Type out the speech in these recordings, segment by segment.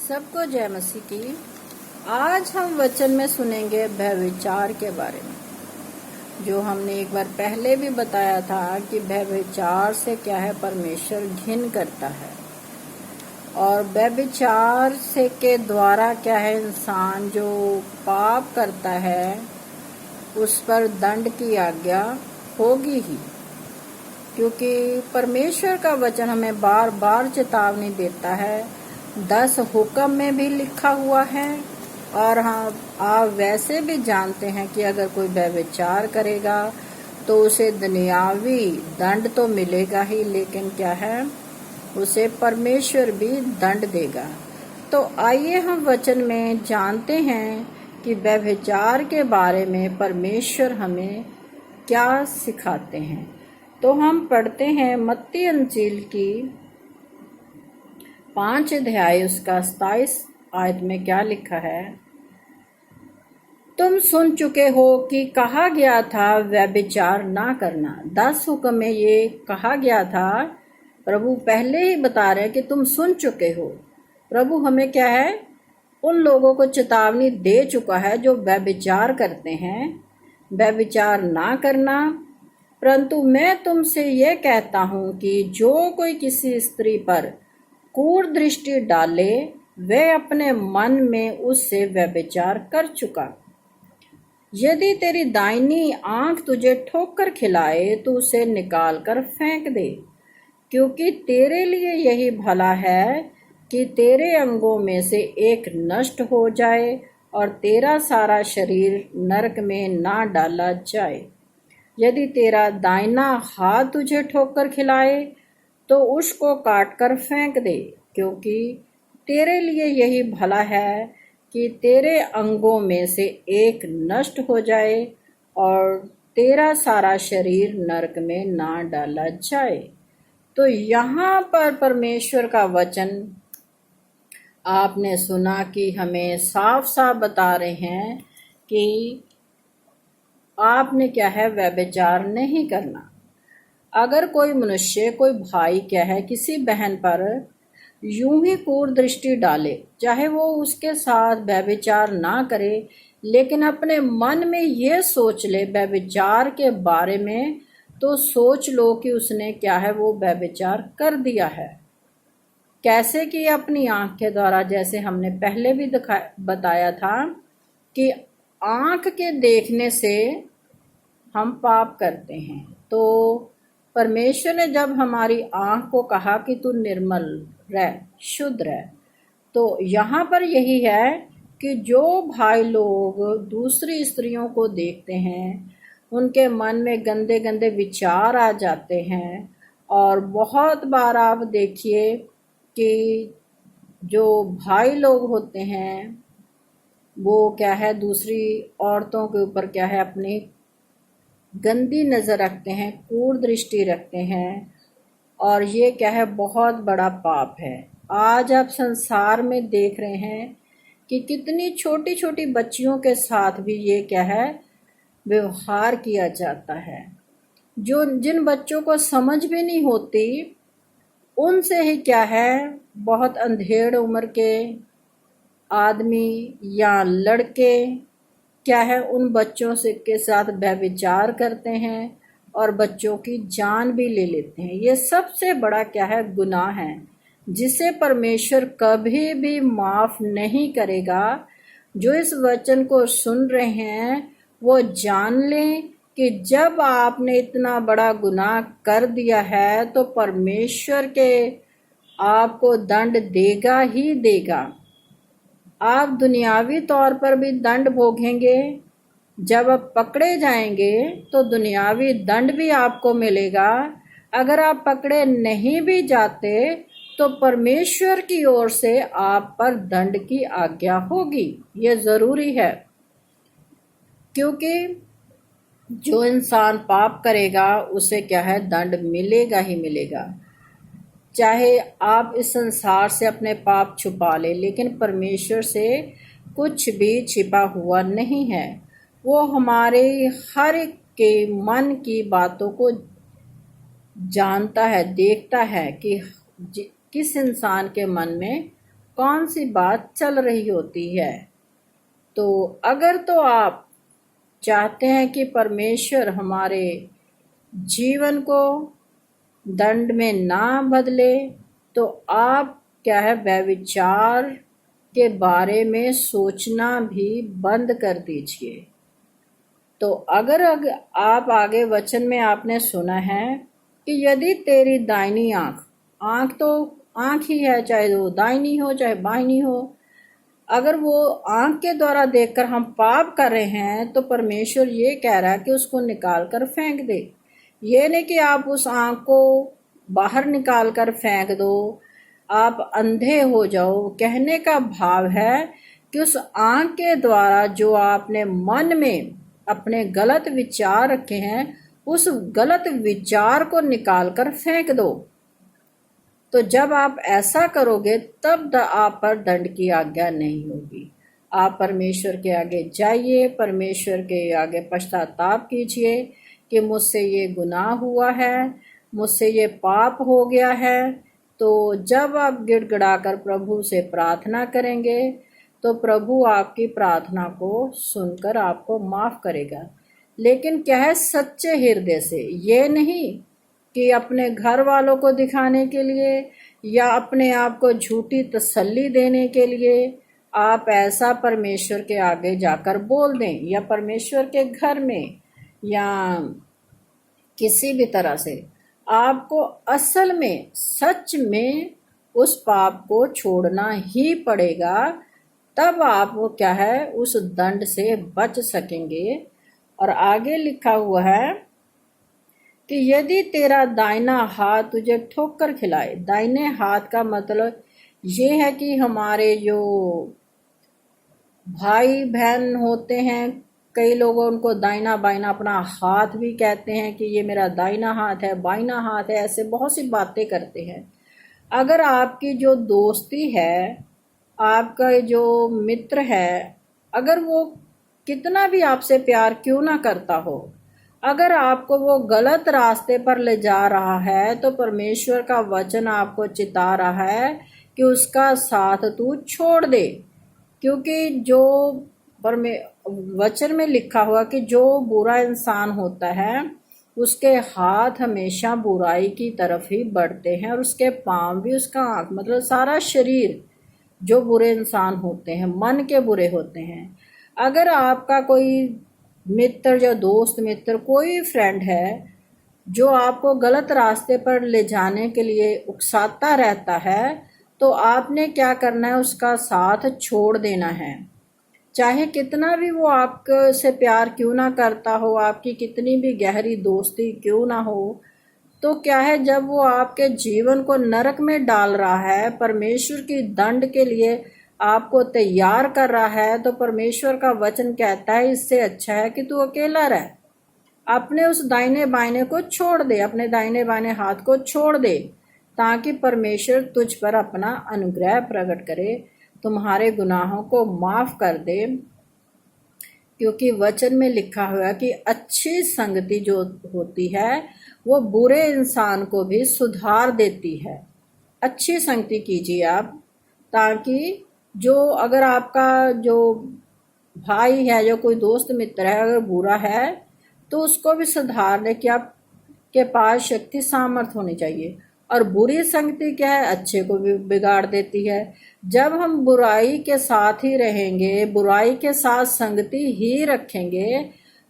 सबको जय मसीह की। आज हम वचन में सुनेंगे व्यभिचार के बारे में, जो हमने एक बार पहले भी बताया था कि व्यभिचार से क्या है, परमेश्वर घिन करता है। और व्यभिचार से के द्वारा क्या है, इंसान जो पाप करता है उस पर दंड की आज्ञा होगी ही, क्योंकि परमेश्वर का वचन हमें बार बार चेतावनी देता है। 10 हुक्म में भी लिखा हुआ है, और हाँ, आप वैसे भी जानते हैं कि अगर कोई व्यभिचार करेगा तो उसे दुनियावी दंड तो मिलेगा ही, लेकिन क्या है, उसे परमेश्वर भी दंड देगा। तो आइए हम वचन में जानते हैं कि व्यभिचार के बारे में परमेश्वर हमें क्या सिखाते हैं। तो हम पढ़ते हैं मत्ती अंजील की 5 अध्याय उसका 27 आयत में क्या लिखा है। तुम सुन चुके हो कि कहा गया था व्यभिचार ना करना। 10 हुक्म में ये कहा गया था। प्रभु पहले ही बता रहे हैं कि तुम सुन चुके हो। प्रभु हमें क्या है, उन लोगों को चेतावनी दे चुका है जो व्यभिचार करते हैं, व्यभिचार ना करना। परंतु मैं तुमसे ये कहता हूँ कि जो कोई किसी स्त्री पर क्रूर दृष्टि डाले, वह अपने मन में उससे व्यभिचार कर चुका। यदि तेरी दाहिनी आंख तुझे ठोकर खिलाए तो उसे निकाल कर फेंक दे, क्योंकि तेरे लिए यही भला है कि तेरे अंगों में से एक नष्ट हो जाए और तेरा सारा शरीर नरक में ना डाला जाए। यदि तेरा दाहिना हाथ तुझे ठोकर खिलाए तो उसको काट कर फेंक दे, क्योंकि तेरे लिए यही भला है कि तेरे अंगों में से एक नष्ट हो जाए और तेरा सारा शरीर नरक में ना डाला जाए। तो यहाँ पर परमेश्वर का वचन आपने सुना कि हमें साफ साफ बता रहे हैं कि आपने क्या है, व्यभिचार नहीं करना। अगर कोई मनुष्य, कोई भाई क्या है, किसी बहन पर यूं ही क्रूर दृष्टि डाले, चाहे वो उसके साथ व्यभिचार ना करे, लेकिन अपने मन में ये सोच ले व्यभिचार के बारे में, तो सोच लो कि उसने क्या है, वो व्यभिचार कर दिया है। कैसे कि अपनी आंख के द्वारा, जैसे हमने पहले भी बताया था कि आंख के देखने से हम पाप करते हैं। तो परमेश्वर ने जब हमारी आंख को कहा कि तू निर्मल रह, शुद्ध रह, तो यहाँ पर यही है कि जो भाई लोग दूसरी स्त्रियों को देखते हैं, उनके मन में गंदे गंदे विचार आ जाते हैं। और बहुत बार आप देखिए कि जो भाई लोग होते हैं वो क्या है, दूसरी औरतों के ऊपर क्या है, अपनी गंदी नज़र रखते हैं, क्रूर दृष्टि रखते हैं, और ये क्या है, बहुत बड़ा पाप है। आज आप संसार में देख रहे हैं कि कितनी छोटी छोटी बच्चियों के साथ भी ये क्या है, व्यवहार किया जाता है। जो जिन बच्चों को समझ भी नहीं होती, उनसे ही क्या है, बहुत अंधेड़ उम्र के आदमी या लड़के क्या है, उन बच्चों से के साथ व्यभिचार करते हैं और बच्चों की जान भी ले लेते हैं। ये सबसे बड़ा क्या है, गुनाह है, जिसे परमेश्वर कभी भी माफ नहीं करेगा। जो इस वचन को सुन रहे हैं वो जान लें कि जब आपने इतना बड़ा गुनाह कर दिया है तो परमेश्वर के आपको दंड देगा ही देगा। आप दुनियावी तौर पर भी दंड भोगेंगे। जब आप पकड़े जाएंगे तो दुनियावी दंड भी आपको मिलेगा। अगर आप पकड़े नहीं भी जाते तो परमेश्वर की ओर से आप पर दंड की आज्ञा होगी। ये ज़रूरी है, क्योंकि जो इंसान पाप करेगा उसे क्या है, दंड मिलेगा ही मिलेगा। चाहे आप इस संसार से अपने पाप छुपा ले, लेकिन परमेश्वर से कुछ भी छिपा हुआ नहीं है। वो हमारे हर एक के मन की बातों को जानता है, देखता है कि किस इंसान के मन में कौन सी बात चल रही होती है। तो अगर तो आप चाहते हैं कि परमेश्वर हमारे जीवन को दंड में ना बदले, तो आप क्या है, व्यभिचार के बारे में सोचना भी बंद कर दीजिए। तो अगर आप आगे वचन में आपने सुना है कि यदि तेरी दाहिनी आंख, आंख तो आंख ही है, चाहे वो दाहिनी हो चाहे बाहिनी हो, अगर वो आंख के द्वारा देखकर हम पाप कर रहे हैं तो परमेश्वर ये कह रहा है कि उसको निकाल कर फेंक दे। ये नहीं कि आप उस आंख को बाहर निकाल कर फेंक दो, आप अंधे हो जाओ। कहने का भाव है कि उस आंख के द्वारा जो आपने मन में अपने गलत विचार रखे हैं, उस गलत विचार को निकाल कर फेंक दो। तो जब आप ऐसा करोगे तब आप पर दंड की आज्ञा नहीं होगी। आप परमेश्वर के आगे जाइए, परमेश्वर के आगे पश्चाताप कीजिए कि मुझसे ये गुनाह हुआ है, मुझसे ये पाप हो गया है। तो जब आप गिड़गिड़ाकर प्रभु से प्रार्थना करेंगे तो प्रभु आपकी प्रार्थना को सुनकर आपको माफ करेगा। लेकिन क्या है, सच्चे हृदय से, ये नहीं कि अपने घर वालों को दिखाने के लिए या अपने आप को झूठी तसल्ली देने के लिए आप ऐसा परमेश्वर के आगे जाकर बोल दें, या परमेश्वर के घर में या किसी भी तरह से। आपको असल में सच में उस पाप को छोड़ना ही पड़ेगा, तब आप वो क्या है, उस दंड से बच सकेंगे। और आगे लिखा हुआ है कि यदि तेरा दाहिना हाथ तुझे ठोकर खिलाए। दाहिने हाथ का मतलब ये है कि हमारे जो भाई बहन होते हैं, कई लोग उनको दाहिना बाइना अपना हाथ भी कहते हैं कि ये मेरा दाहिना हाथ है, बाइना हाथ है, ऐसे बहुत सी बातें करते हैं। अगर आपकी जो दोस्ती है, आपका जो मित्र है, अगर वो कितना भी आपसे प्यार क्यों ना करता हो, अगर आपको वो गलत रास्ते पर ले जा रहा है, तो परमेश्वर का वचन आपको चिता रहा है कि उसका साथ तू छोड़ दे। क्योंकि जो वचन में लिखा हुआ कि जो बुरा इंसान होता है उसके हाथ हमेशा बुराई की तरफ ही बढ़ते हैं, और उसके पांव भी, उसका आंख मतलब सारा शरीर जो बुरे इंसान होते हैं, मन के बुरे होते हैं। अगर आपका कोई मित्र या दोस्त मित्र, कोई फ्रेंड है जो आपको गलत रास्ते पर ले जाने के लिए उकसाता रहता है, तो आपने क्या करना है, उसका साथ छोड़ देना है। चाहे कितना भी वो आपसे प्यार क्यों ना करता हो, आपकी कितनी भी गहरी दोस्ती क्यों ना हो, तो क्या है, जब वो आपके जीवन को नरक में डाल रहा है, परमेश्वर की दंड के लिए आपको तैयार कर रहा है, तो परमेश्वर का वचन कहता है इससे अच्छा है कि तू अकेला रह। अपने उस दाहिने बाइने को छोड़ दे, अपने दाहिने बाइने हाथ को छोड़ दे, ताकि परमेश्वर तुझ पर अपना अनुग्रह प्रकट करे, तुम्हारे गुनाहों को माफ कर दे। क्योंकि वचन में लिखा हुआ है कि अच्छी संगति जो होती है वो बुरे इंसान को भी सुधार देती है। अच्छी संगति कीजिए आप, ताकि जो अगर आपका जो भाई है, जो कोई दोस्त मित्र है, अगर बुरा है तो उसको भी सुधारने की आपके पास शक्ति सामर्थ होनी चाहिए। और बुरी संगति क्या है, अच्छे को भी बिगाड़ देती है। जब हम बुराई के साथ ही रहेंगे, बुराई के साथ संगति ही रखेंगे,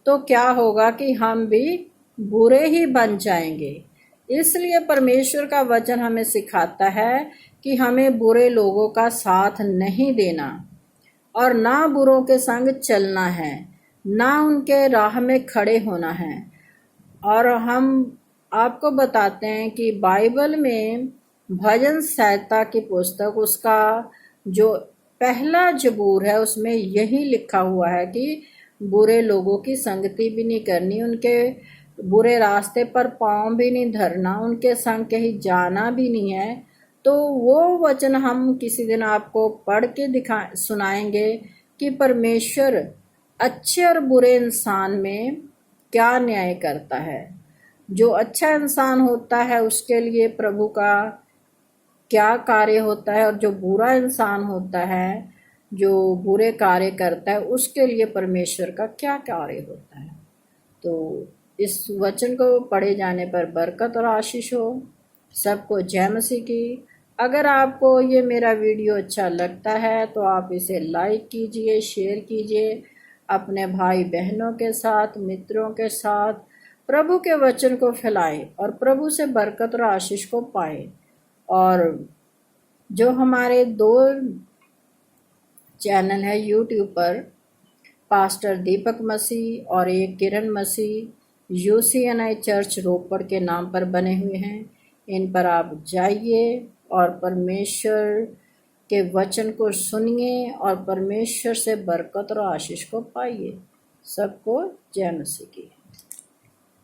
तो क्या होगा कि हम भी बुरे ही बन जाएंगे। इसलिए परमेश्वर का वचन हमें सिखाता है कि हमें बुरे लोगों का साथ नहीं देना, और ना बुरों के संग चलना है, ना उनके राह में खड़े होना है। और हम आपको बताते हैं कि बाइबल में भजन संहिता की पुस्तक, उसका जो पहला जबूर है, उसमें यही लिखा हुआ है कि बुरे लोगों की संगति भी नहीं करनी, उनके बुरे रास्ते पर पांव भी नहीं धरना, उनके संग कहीं जाना भी नहीं है। तो वो वचन हम किसी दिन आपको पढ़ के सुनाएंगे कि परमेश्वर अच्छे और बुरे इंसान में क्या न्याय करता है। जो अच्छा इंसान होता है उसके लिए प्रभु का क्या कार्य होता है, और जो बुरा इंसान होता है, जो बुरे कार्य करता है, उसके लिए परमेश्वर का क्या कार्य होता है। तो इस वचन को पढ़े जाने पर बरकत और आशीष हो। सबको जय मसीह की। अगर आपको ये मेरा वीडियो अच्छा लगता है तो आप इसे लाइक कीजिए, शेयर कीजिए अपने भाई बहनों के साथ, मित्रों के साथ। प्रभु के वचन को फैलाएं और प्रभु से बरकत और आशीष को पाएं। और जो हमारे 2 चैनल है यूट्यूब पर, पास्टर दीपक मसीह और एक किरण मसीह UCNI चर्च रोपड़ के नाम पर बने हुए हैं, इन पर आप जाइए और परमेश्वर के वचन को सुनिए और परमेश्वर से बरकत और आशीष को पाइए। सबको जय मसीह की।